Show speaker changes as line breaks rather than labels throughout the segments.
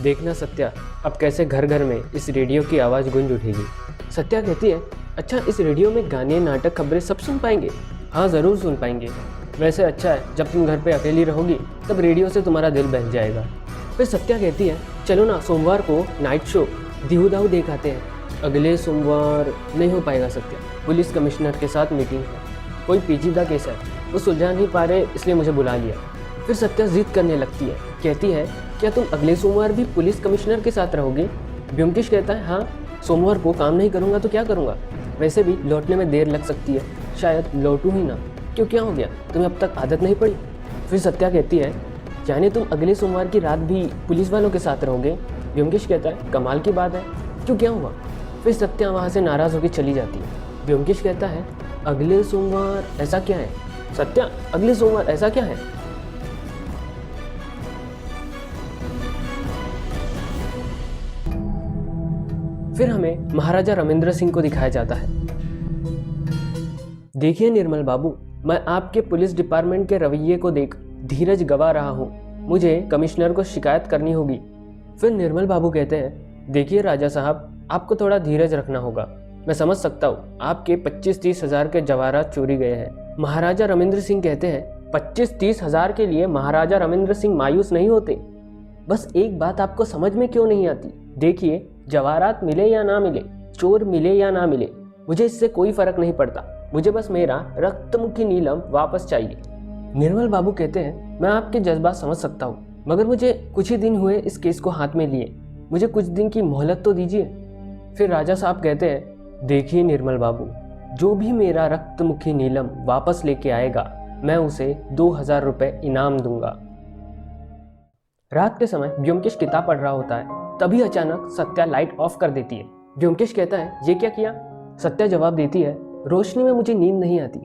देखना सत्या, अब कैसे घर घर में इस रेडियो की आवाज़ गूंज उठेगी। सत्या कहती है, अच्छा इस रेडियो में गाने, नाटक, खबरें सब सुन पाएंगे? हाँ ज़रूर सुन पाएंगे। वैसे अच्छा है, जब तुम घर पे अकेली रहोगी तब रेडियो से तुम्हारा दिल बहल जाएगा। फिर सत्या कहती है, चलो ना सोमवार को नाइट शो दिहू दाहू देख आते हैं। अगले सोमवार नहीं हो पाएगा सत्या, पुलिस कमिश्नर के साथ मीटिंग है, कोई पेचीदा केस है, वो सुलझा नहीं पा रहे इसलिए मुझे बुला लिया। फिर सत्या जिद करने लगती है, कहती है क्या तुम अगले सोमवार भी पुलिस कमिश्नर के साथ रहोगे? ब्योमकेश कहता है हाँ, सोमवार को काम नहीं करूँगा तो क्या करूँगा, वैसे भी लौटने में देर लग सकती है, शायद लौटूँ ही ना। क्यों, क्या हो गया, तुम्हें अब तक आदत नहीं पड़ी? फिर सत्या कहती है, यानी तुम अगले सोमवार की रात भी पुलिस वालों के साथ रहोगे? ब्योमकेश कहता है कमाल की बात है, क्यों क्या हुआ? फिर सत्या वहाँ से नाराज़ होकर चली जाती है। ब्योमकेश कहता है अगले सोमवार ऐसा क्या है? सत्या, अगले सोमवार ऐसा क्या है? फिर हमें महाराजा रविंद्र सिंह को दिखाया जाता है। देखिए निर्मल बाबू, मैं आपके पुलिस डिपार्टमेंट के रवैये को देख धीरज गवा रहा हूँ, मुझे कमिश्नर को शिकायत करनी होगी। फिर निर्मल बाबू कहते हैं, देखिए राजा साहब, आपको थोड़ा धीरज रखना होगा, मैं समझ सकता हूँ आपके 25-30 हज़ार के जवाहरात चोरी गए हैं। महाराजा रविंद्र सिंह कहते हैं, 25-30 हज़ार के लिए महाराजा रविंद्र सिंह मायूस नहीं होते। बस एक बात आपको समझ में क्यों नहीं आती, देखिए जवाहरात मिले या ना मिले, चोर मिले या ना मिले, मुझे इससे कोई फर्क नहीं पड़ता, मुझे बस मेरा रक्तमुखी नीलम वापस चाहिए। निर्मल बाबू कहते हैं, मैं आपके जज्बात समझ सकता हूँ, मगर मुझे कुछ ही दिन हुए इस केस को हाथ में लिए, मुझे कुछ दिन की मोहलत तो दीजिए। फिर राजा साहब कहते हैं, देखिए निर्मल बाबू, जो भी मेरा रक्तमुखी नीलम वापस लेके आएगा मैं उसे 2000 रुपये इनाम दूंगा। रात के समय ब्योमकेश किताब पढ़ रहा होता है, तभी अचानक सत्या लाइट ऑफ कर देती है। ब्योमकेश कहता है, ये क्या किया? सत्या जवाब देती है, रोशनी में मुझे नींद नहीं आती।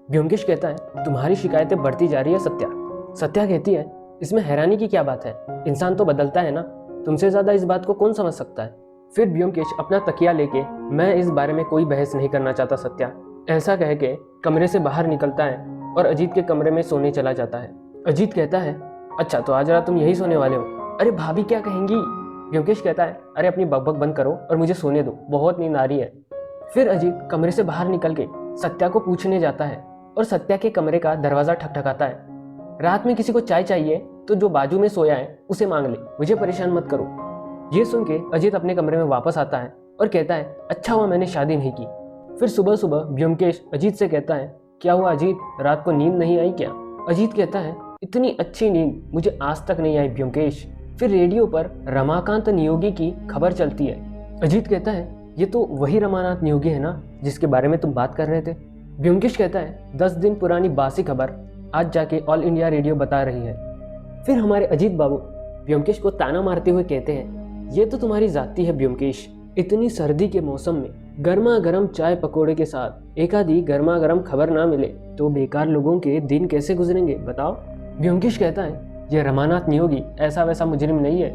ब्योमकेश कहता है, तुम्हारी शिकायतें बढ़ती जा रही है सत्या। सत्या कहती है, इसमें हैरानी की क्या बात है, इंसान तो बदलता है ना, तुमसे ज़्यादा इस बात को कौन समझ सकता है? फिर ब्योमकेश अपना तकिया लेके, मैं इस बारे में कोई बहस नहीं करना चाहता सत्या, ऐसा कह के कमरे से बाहर निकलता है और अजीत के कमरे में सोने चला जाता है। अजीत कहता है, अच्छा तो आज रात तुम यही सोने वाले हो? अरे भाभी क्या कहेंगी? ब्योमकेश कहता है, अरे अपनी बकबक बंद करो और मुझे सोने दो, बहुत नींद आ रही है। फिर अजीत कमरे से बाहर निकल के सत्या को पूछने जाता है और सत्या के कमरे का दरवाज़ा ठकठकाता है। रात में किसी को चाय चाहिए तो जो बाजू में सोया है उसे मांग ले, मुझे परेशान मत करो। ये सुन के अजीत अपने कमरे में वापस आता है और कहता है, अच्छा हुआ मैंने शादी नहीं की। फिर सुबह सुबह ब्योमकेश अजीत से कहता है, क्या हुआ अजीत, रात को नींद नहीं आई क्या? अजीत कहता है, इतनी अच्छी नींद मुझे आज तक नहीं आई ब्योमकेश। फिर रेडियो पर रमाकांत नियोगी की खबर चलती है। अजीत कहता है, ये तो वही रमानाथ नियोगी है ना जिसके बारे में तुम बात कर रहे थे? ब्योमकेश कहता है, 10 दिन पुरानी बासी खबर आज जाके ऑल इंडिया रेडियो बता रही है। फिर हमारे अजीत बाबू ब्योमकेश को ताना मारते हुए कहते हैं, ये तो तुम्हारी जाति है ब्योमकेश, इतनी सर्दी के मौसम में गर्मा गर्म चाय पकौड़े के साथ एक आधी गर्मा गर्म खबर ना मिले तो बेकार लोगों के दिन कैसे गुजरेंगे बताओ? ब्योमकेश कहता है, यह रमानाथ नियोगी ऐसा वैसा मुजरिम नहीं है,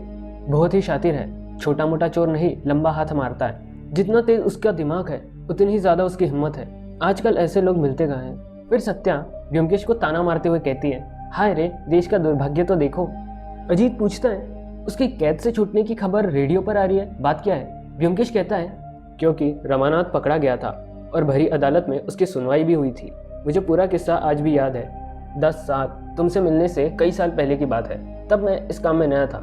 बहुत ही शातिर है, छोटा मोटा चोर नहीं, लंबा हाथ मारता है, जितना तेज उसका दिमाग है उतनी ही ज्यादा उसकी हिम्मत है, आजकल ऐसे लोग मिलते कहाँ हैं? फिर सत्या ब्योमकेश को ताना मारते हुए कहती है, हाय रे देश का दुर्भाग्य तो देखो। अजीत पूछता है, उसकी कैद से छूटने की खबर रेडियो पर आ रही है, बात क्या है? ब्योमकेश कहता है, क्योंकि रमानाथ पकड़ा गया था और भरी अदालत में उसकी सुनवाई भी हुई थी, मुझे पूरा किस्सा आज भी याद है। 10-7 तुमसे मिलने से कई साल पहले की बात है, तब मैं इस काम में नया था,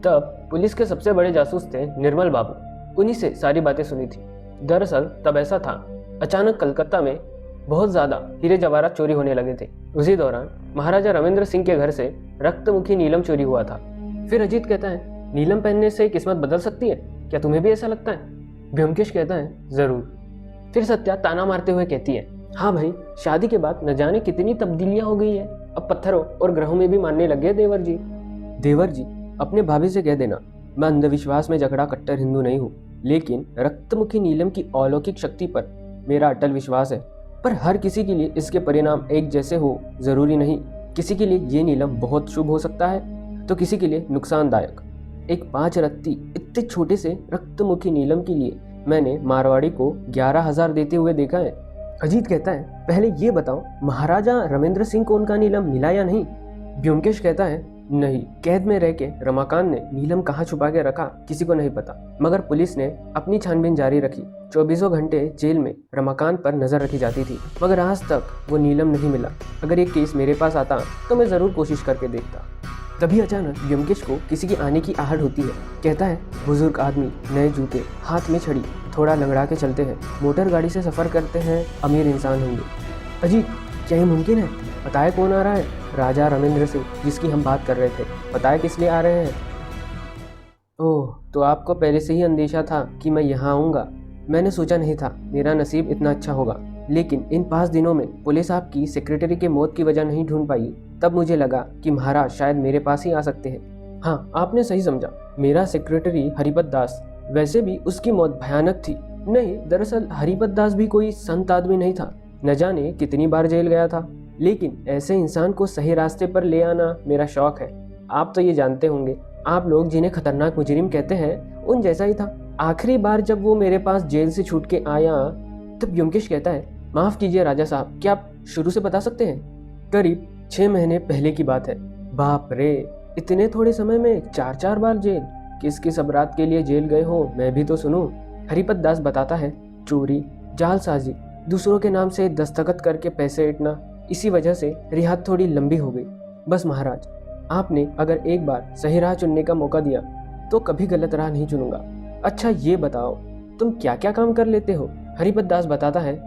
तब पुलिस के सबसे बड़े जासूस थे निर्मल बाबू, उन्हीं से सारी बातें सुनी थी। दरअसल तब ऐसा था, अचानक कलकत्ता में बहुत ज़्यादा हीरे जवाहरात चोरी होने लगे थे। उसी दौरान महाराजा रविंद्र सिंह के घर से रक्तमुखी नीलम चोरी हुआ था। फिर अजीत कहता है, नीलम पहनने से किस्मत बदल सकती है, क्या तुम्हें भी ऐसा लगता है? ब्योमकेश कहता है, ज़रूर। फिर सत्या ताना मारते हुए कहती है, हाँ भाई, शादी के बाद न जाने कितनी तब्दीलियाँ हो गई है, अब पत्थरों और ग्रहों में भी मानने लगे देवर जी। देवर जी, अपने भाभी से कह देना, मैं अंधविश्वास में झगड़ा कट्टर हिंदू नहीं हूँ, लेकिन रक्तमुखी नीलम की अलौकिक शक्ति पर मेरा अटल विश्वास है। पर हर किसी के लिए इसके परिणाम एक जैसे हो ज़रूरी नहीं, किसी के लिए ये नीलम बहुत शुभ हो सकता है तो किसी के लिए नुकसानदायक। एक 5 रत्ती इतने छोटे से रक्तमुखी नीलम के लिए मैंने मारवाड़ी को 11,000 देते हुए देखा है। अजीत कहता है, पहले ये बताओ महाराजा रविंद्र सिंह को उनका नीलम मिला या नहीं? ब्योमकेश कहता है, नहीं, कैद में रह के रमाकांत ने नीलम कहाँ छुपा के रखा किसी को नहीं पता, मगर पुलिस ने अपनी छानबीन जारी रखी। 24 घंटे जेल में रमाकांत पर नजर रखी जाती थी, मगर आज तक वो नीलम नहीं मिला। अगर ये केस मेरे पास आता तो मैं जरूर कोशिश करके देखता। तभी अचानक व्योमकेश को किसी की आने की आहट होती है। कहता है, बुजुर्ग आदमी, नए जूते, हाथ में छड़ी, थोड़ा लंगड़ा के चलते हैं, मोटर गाड़ी से सफर करते हैं, अमीर इंसान होंगे। अजी, क्या ये मुमकिन है? पता है कौन आ रहा है? राजा रमेंद्र सिंह, जिसकी हम बात कर रहे थे। पता है किस लिए आ रहे हैं? ओह, तो आपको पहले से ही अंदेशा था कि मैं यहाँ आऊँगा। मैंने सोचा नहीं था मेरा नसीब इतना अच्छा होगा, लेकिन इन 5 दिनों में पुलिस आपकी सेक्रेटरी के मौत की वजह नहीं ढूंढ पाई। तब मुझे लगा कि महाराज शायद मेरे पास ही आ सकते हैं। हाँ, आपने सही समझा, मेरा सेक्रेटरी हरिपत दास। वैसे भी उसकी मौत भयानक थी। नहीं, दरअसल हरिपत दास भी कोई संत आदमी नहीं था। न जाने कितनी बार जेल गया था, लेकिन ऐसे इंसान को सही रास्ते पर ले आना मेरा शौक है। आप तो ये जानते होंगे, आप लोग जिन्हें खतरनाक मुजरिम कहते हैं उन जैसा ही था। आखिरी बार जब वो मेरे पास जेल से छूट के आया तब व्योमकेश कहता है, माफ कीजिए राजा साहब, क्या आप शुरू से बता सकते हैं? करीब 6 महीने पहले की बात है। बाप रे, इतने थोड़े समय में 4-4 बार जेल। किस किस अपराध के लिए जेल गए हो, मैं भी तो सुनूं। हरिपत दास बताता है, चोरी, जालसाजी, दूसरों के नाम से दस्तखत करके पैसे ऐंठना, इसी वजह से रियायत थोड़ी लंबी हो गई। बस महाराज, आपने अगर एक बार सही राह चुनने का मौका दिया तो कभी गलत राह नहीं चुनूंगा। अच्छा ये बताओ, तुम क्या क्या काम कर लेते हो? हरिपत दास बताता है,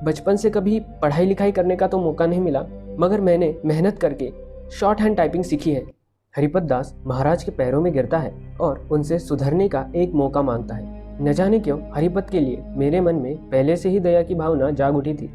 बचपन से कभी पढ़ाई लिखाई करने का तो मौका नहीं मिला, मगर मैंने मेहनत करके शॉर्ट हैंड टाइपिंग सीखी है। हरिपत दास महाराज के पैरों में गिरता है और उनसे सुधरने का एक मौका मांगता है। न जाने क्यों हरिपत के लिए मेरे मन में पहले से ही दया की भावना जाग उठी थी।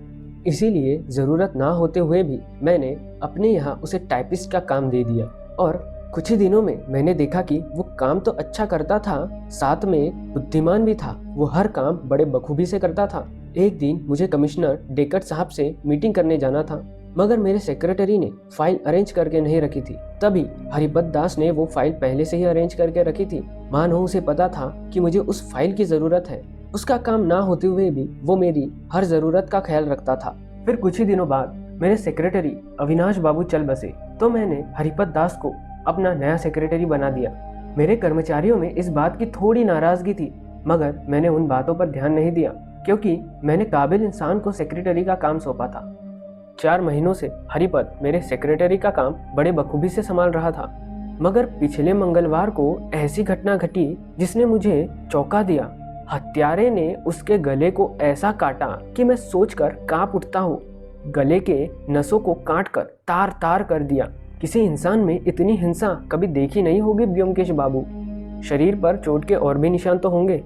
इसीलिए जरूरत ना होते हुए भी मैंने अपने यहाँ उसे टाइपिस्ट का काम दे दिया। और कुछ ही दिनों में मैंने देखा कि वो काम तो अच्छा करता था, साथ में बुद्धिमान भी था। वो हर काम बड़े बखूबी से करता था। एक दिन मुझे कमिश्नर डेकट साहब से मीटिंग करने जाना था, मगर मेरे सेक्रेटरी ने फाइल अरेंज करके नहीं रखी थी। तभी हरिपत दास ने वो फाइल पहले से ही अरेंज करके रखी थी। मानो उसे पता था कि मुझे उस फाइल की जरूरत है। उसका काम ना होते हुए भी वो मेरी हर जरूरत का ख्याल रखता था। फिर कुछ ही दिनों बाद मेरे सेक्रेटरी अविनाश बाबू चल बसे, तो मैंने हरिपत दास को अपना नया सेक्रेटरी बना दिया। मेरे कर्मचारियों में इस बात की थोड़ी नाराजगी थी, मगर मैंने उन बातों पर ध्यान नहीं दिया, क्योंकि मैंने काबिल इंसान को सेक्रेटरी का काम सौंपा था। 4 महीनों से हरिपत मेरे सेक्रेटरी का काम बड़े बखूबी से संभाल रहा था, मगर पिछले मंगलवार को ऐसी घटना घटी जिसने मुझे चौंका दिया। हत्यारे ने उसके गले को ऐसा काटा कि मैं सोचकर कांप उठता हूँ। गले के नसों को काटकर तार तार कर दिया। किसी इंसान में इतनी हिंसा कभी देखी नहीं होगी व्योमकेश बाबू। शरीर पर चोट के और भी निशान तो होंगे।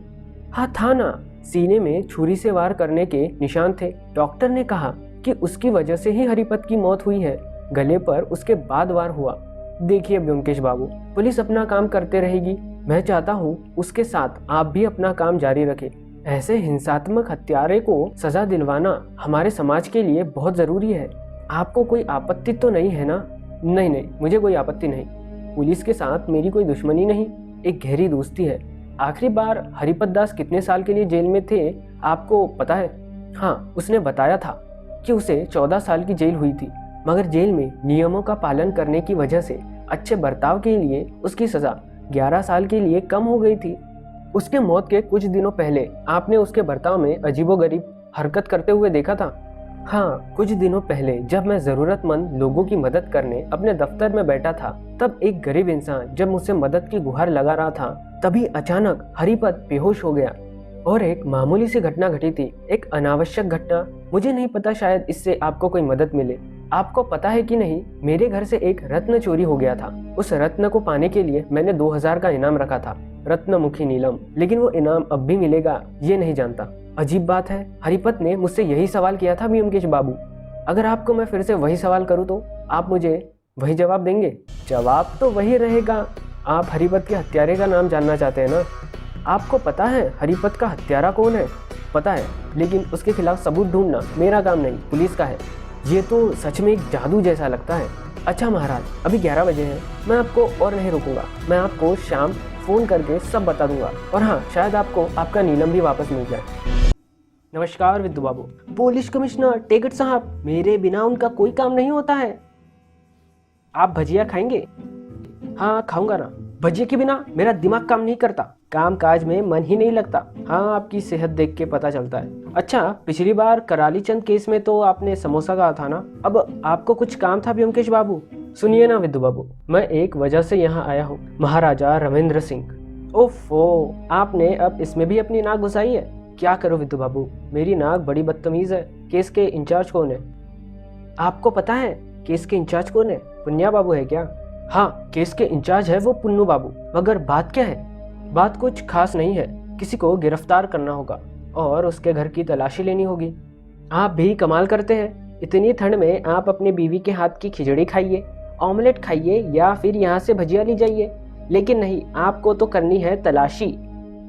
हाँ था ना, सीने में छुरी से वार करने के निशान थे। डॉक्टर ने कहा कि उसकी वजह से ही हरिपत की मौत हुई है। गले पर उसके बाद वार हुआ। देखिए व्योमकेश बाबू, पुलिस अपना काम करते रहेगी। मैं चाहता हूँ उसके साथ आप भी अपना काम जारी रखें। ऐसे हिंसात्मक हत्यारे को सजा दिलवाना हमारे समाज के लिए बहुत जरूरी है। आपको कोई आपत्ति तो नहीं है ना? नहीं नहीं, मुझे कोई आपत्ति नहीं। पुलिस के साथ मेरी कोई दुश्मनी नहीं, एक गहरी दोस्ती है। आखिरी बार हरिपत दास कितने साल के लिए जेल में थे आपको पता है? हाँ, उसने बताया था कि उसे 14 साल की जेल हुई थी, मगर जेल में नियमों का पालन करने की वजह से अच्छे बर्ताव के लिए उसकी सजा 11 साल के लिए कम हो गई थी। उसके मौत के कुछ दिनों पहले आपने उसके बर्ताव में अजीबोगरीब हरकत करते हुए देखा था। हाँ, कुछ दिनों पहले जब मैं जरूरतमंद लोगों की मदद करने अपने दफ्तर में बैठा था, तब एक गरीब इंसान जब मुझसे मदद की गुहार लगा रहा था, तभी अचानक हरिपत बेहोश हो गया और एक मामूली सी घटना घटी थी, एक अनावश्यक घटना। मुझे नहीं पता, शायद इससे आपको कोई मदद मिले। आपको पता है कि नहीं, मेरे घर से एक रत्न चोरी हो गया था। उस रत्न को पाने के लिए मैंने 2000 का इनाम रखा था, रत्नमुखी नीलम, लेकिन वो इनाम अब भी मिलेगा ये नहीं जानता। अजीब बात है, हरिपत ने मुझसे यही सवाल किया था व्योमकेश बाबू। अगर आपको मैं फिर से वही सवाल करूँ तो आप मुझे वही जवाब देंगे? जवाब तो वही रहेगा। आप हरिपत के हत्यारे का नाम जानना चाहते हैं ना? आपको पता है हरिपत का हत्यारा कौन है? पता है, लेकिन उसके खिलाफ सबूत ढूंढना मेरा काम नहीं, पुलिस का है। ये तो सच में एक जादू जैसा लगता है। अच्छा महाराज, अभी 11 बजे हैं, मैं आपको और नहीं रोकूंगा। मैं आपको शाम फ़ोन करके सब बता दूंगा। और हाँ, शायद आपको आपका नीलम भी वापस मिल जाए। नमस्कार विद्दू बाबू। पुलिस कमिश्नर टेकट साहब, मेरे बिना उनका कोई काम नहीं होता है। आप भजिया खाएंगे? हाँ खाऊंगा ना, भजिए के बिना मेरा दिमाग काम नहीं करता, काम काज में मन ही नहीं लगता। हाँ आपकी सेहत देख के पता चलता है। अच्छा पिछली बार कराली चंद केस में तो आपने समोसा कहा था ना, अब आपको कुछ काम था ब्योमकेश बाबू? सुनिए ना विद्दू बाबू, मैं एक वजह से यहाँ आया हूँ, महाराजा रविंद्र सिंह। ओफो, आपने अब इसमें भी अपनी नाक घुसाई है। क्या करो विद्दू बाबू, मेरी नाक बड़ी बदतमीज है। केस के इंचार्ज कौन है? आपको पता है केस के इंचार्ज कौन है? पुन्या बाबू है क्या? हाँ केस के इंचार्ज है वो पुन्नू बाबू। मगर बात क्या है? बात कुछ खास नहीं है, किसी को गिरफ्तार करना होगा और उसके घर की तलाशी लेनी होगी। आप भी कमाल करते हैं, इतनी ठंड में आप अपनी बीवी के हाथ की खिचड़ी खाइए, ऑमलेट खाइए या फिर यहाँ से भजिया ली जाइए, लेकिन नहीं, आपको तो करनी है तलाशी।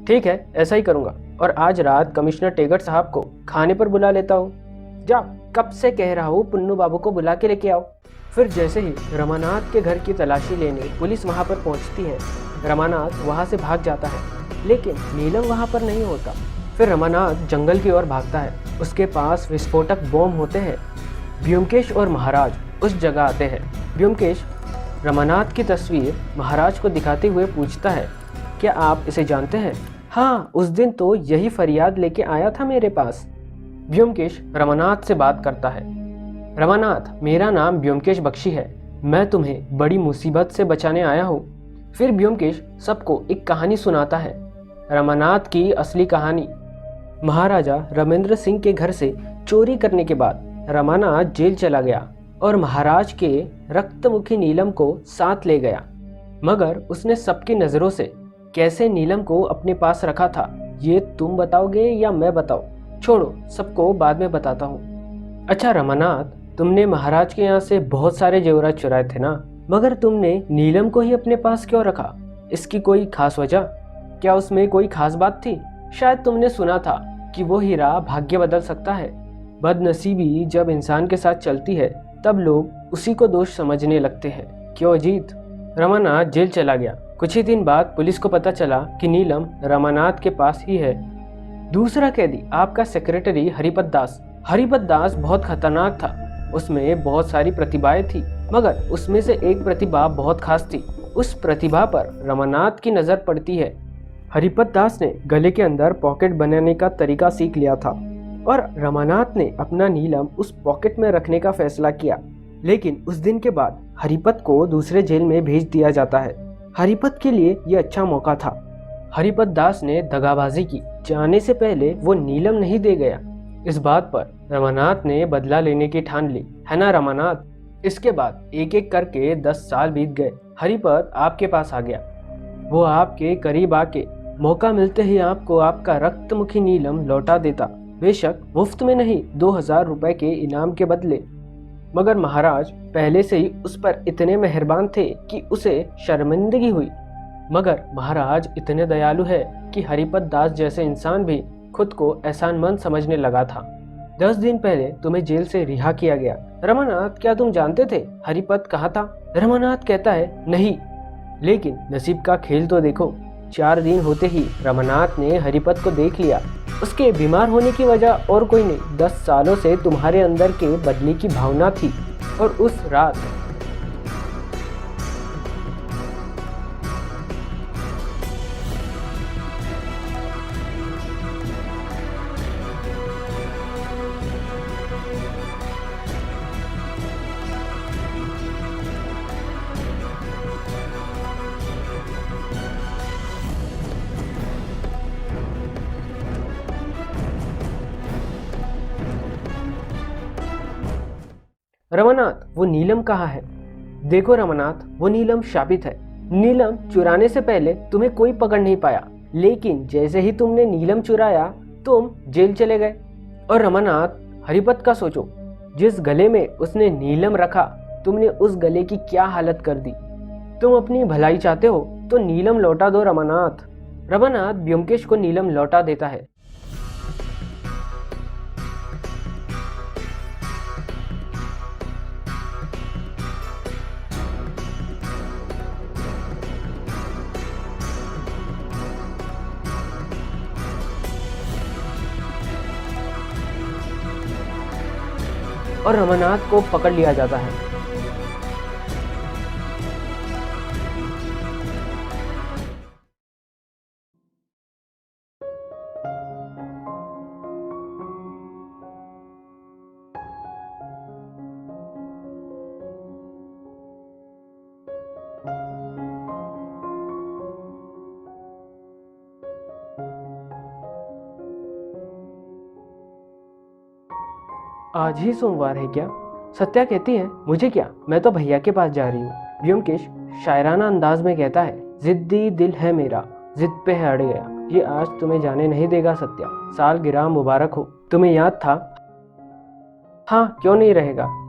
ठीक है ऐसा ही करूँगा, और आज रात कमिश्नर टेगट साहब को खाने पर बुला लेता हूँ। जा, कब से कह रहा हूँ पुन्नू बाबू को बुला के लेके आओ। फिर जैसे ही रमानाथ के घर की तलाशी लेने पुलिस वहाँ पर पहुँचती है, रमानाथ वहाँ से भाग जाता है, लेकिन नीलम वहाँ पर नहीं होता। फिर रमानाथ जंगल की ओर भागता है, उसके पास विस्फोटक बॉम्ब होते हैं। ब्योमकेश और महाराज उस जगह आते हैं। ब्योमकेश रमानाथ की तस्वीर महाराज को दिखाते हुए पूछता है, क्या आप इसे जानते हैं? हाँ, उस दिन तो यही फरियाद लेके आया था मेरे पास। ब्योमकेश रमानाथ से बात करता है। रमानाथ, मेरा नाम ब्योमकेश बख्शी है, मैं तुम्हें बड़ी मुसीबत से बचाने आया हूँ। फिर ब्योमकेश सबको एक कहानी सुनाता है, रमानाथ की असली कहानी। महाराजा रविंद्र सिंह के घर से चोरी करने के बाद रमानाथ जेल चला गया और महाराज के रक्तमुखी नीलम को साथ ले गया, मगर उसने सबकी नज़रों से कैसे नीलम को अपने पास रखा था, ये तुम बताओगे या मैं बताऊं? छोड़ो, सबको बाद में बताता हूँ। अच्छा रमानाथ, तुमने महाराज के यहाँ से बहुत सारे जेवरात चुराए थे ना, मगर तुमने नीलम को ही अपने पास क्यों रखा? इसकी कोई खास वजह? क्या उसमें कोई खास बात थी? शायद तुमने सुना था कि वो हीरा भाग्य बदल सकता है। बदनसीबी जब इंसान के साथ चलती है तब लोग उसी को दोष समझने लगते हैं। क्यों अजीत? रमानाथ जेल चला गया। कुछ ही दिन बाद पुलिस को पता चला कि नीलम रमानाथ के पास ही है। दूसरा कैदी आपका सेक्रेटरी हरिपत दास। हरिपत दास बहुत खतरनाक था, उसमें बहुत सारी प्रतिभाएं थी, मगर उसमें से एक प्रतिभा बहुत खास थी। उस प्रतिभा पर रमानाथ की नज़र पड़ती है। हरिपत दास ने गले के अंदर पॉकेट बनाने का तरीका सीख लिया था और रमानाथ ने अपना नीलम उस पॉकेट में रखने का फैसला किया। लेकिन उस दिन के बाद हरिपत को दूसरे जेल में भेज दिया जाता है। हरिपत के लिए यह अच्छा मौका था। हरिपत दास ने दगाबाजी की, जाने से पहले वो नीलम नहीं दे गया। इस बात पर रमानाथ ने बदला लेने की ठान ली, है ना रमानाथ? इसके बाद एक एक करके 10 साल बीत गए। हरिपत आपके पास आ गया, वो आपके करीब आके मौका मिलते ही आपको आपका रक्तमुखी नीलम लौटा देता, बेशक मुफ्त में नहीं, 2000 रुपए के इनाम के बदले। मगर महाराज पहले से ही उस पर इतने मेहरबान थे कि उसे शर्मिंदगी हुई। मगर महाराज इतने दयालु है कि हरिपत दास जैसे इंसान भी खुद को एहसानमंद समझने लगा था। 10 दिन पहले तुम्हें जेल से रिहा किया गया। रमानाथ, क्या तुम जानते थे हरिपत कहाँ था? रमानाथ कहता है नहीं, लेकिन नसीब का खेल तो देखो। 4 दिन होते ही रमानाथ ने हरिपत को देख लिया। उसके बीमार होने की वजह और कोई नहीं, 10 सालों से तुम्हारे अंदर के बदले की भावना थी। और उस रात रमानाथ, वो नीलम कहाँ है? देखो रमानाथ, वो नीलम शापित है। नीलम चुराने से पहले तुम्हें कोई पकड़ नहीं पाया, लेकिन जैसे ही तुमने नीलम चुराया तुम जेल चले गए। और रमानाथ, हरिपत का सोचो, जिस गले में उसने नीलम रखा, तुमने उस गले की क्या हालत कर दी। तुम अपनी भलाई चाहते हो तो नीलम लौटा दो रमानाथ। रमानाथ ब्योमकेश को नीलम लौटा देता है। और रमानाथ को पकड़ लिया जाता है। आज ही सोमवार है क्या? सत्या कहती है, मुझे क्या, मैं तो भैया के पास जा रही हूँ। व्योमकेश शायराना अंदाज में कहता है, जिद्दी दिल है मेरा, जिद पे है अड़ गया, ये आज तुम्हें जाने नहीं देगा सत्या। साल गिरह मुबारक हो। तुम्हें याद था? हाँ, क्यों नहीं रहेगा।